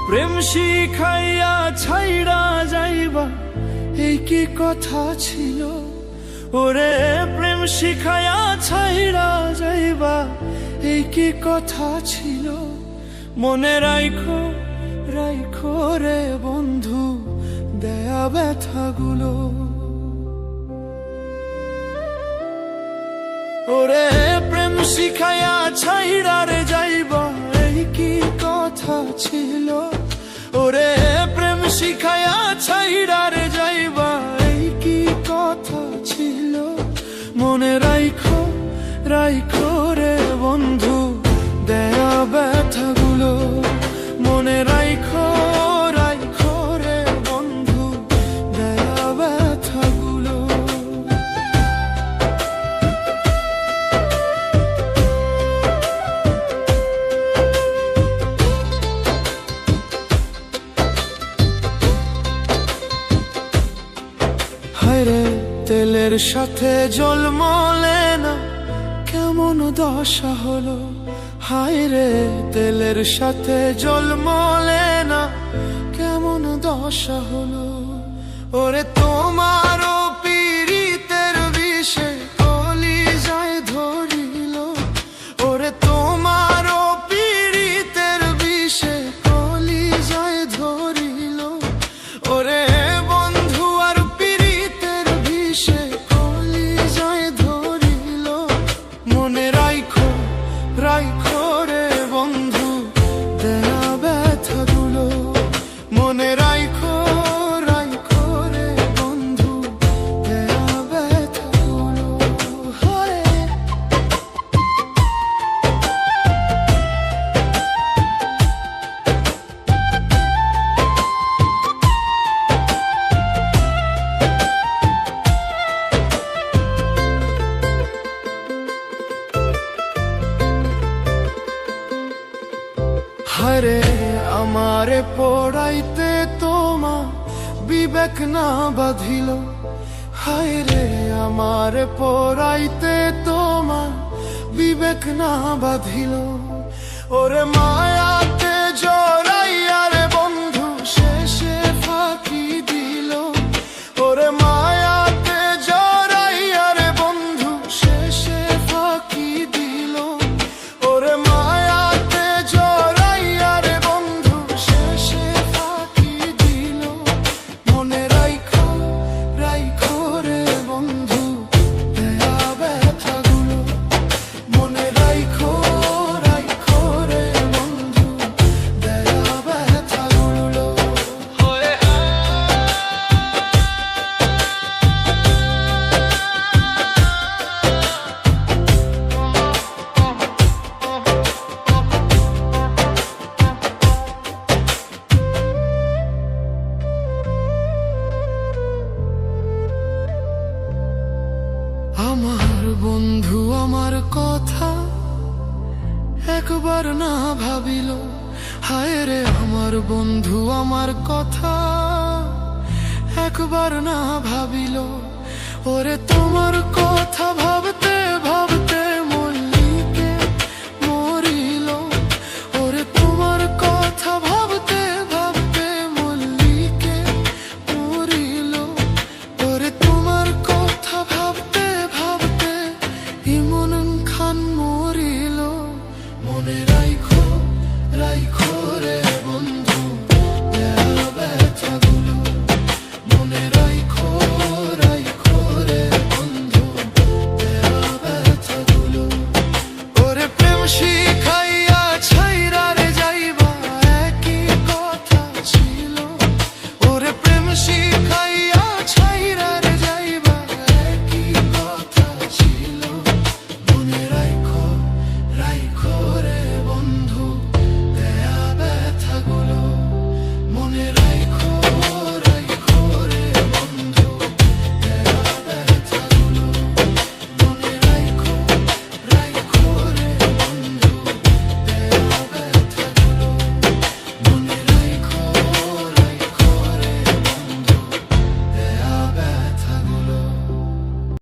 প্রেম শিখাইয়া ছাইড়া যাইবা এই কি কথা ছিল। ওরে প্রেম শিখাইয়া ছাইড়া যাইবা এই কি কথা ছিল। মনে রাইখো রাইখো রে বন্ধু দেয়া ব্যথাগুলো। ওরে প্রেম শিখাইয়া ছাইড়া রে যাইবা এই কি কথা ছিল। ওরে প্রেম শিখাইয়া ছাইড়া রে যাইবা এই কি কথা ছিল। মনে রাইখো রাইখো রে বন্ধু দেয়া ব্যথাগুলো। মনে রাইখো রাইখো রে বন্ধু দেয়া ব্যথাগুলো। হায়রে তেলের সাথে জল মলে না কেমন দশা হলো। হায়রে তেলের সাথে জল মলে না কেমন দশা হলো। ওরে তোমারও পীড়িতের বিষে কলিজায় ধরিল। ওরে তোমারও পীড়িতের বিষে কলিজায় ধরিল। ওরে বন্ধু আর পীড়িতের বিষে কলিজায় ধরিল। মনে রাইখো রাইখো রে বন্ধু দেয়া ব্যথাগুলো। মনে রাইখো রাইখো রে বন্ধু দেয়া ব্যথাগুলো। হায়রে আমারে পড়াইতে তোমা বিবেক না বাঁধিল। হায়রে আমারে পড়াইতে তোমা বিবেক না বাঁধিল। ওরে মায়াতে জড়াইয়া রে বন্ধু শেষে ফাঁকি দিল। ওরে মায়াতে জড়াইয়া রে বন্ধু শেষে ফাঁকি দিল। ওরে মায়াতে জড়াইয়া রে বন্ধু শেষে ফাঁকি দিল। মনে রাইখো রাইখো রে বন্ধু দেয়া ব্যথাগুলো। মনে রাইখো রাইখো রে বন্ধু দেয়া ব্যথাগুলো। আমার বন্ধু আমার কথা একবার না ভাবিল। হায়রে আমার বন্ধু আমার কথা একবার না ভাবিল। ওরে তোমার কথা ভাবতে ভাবতে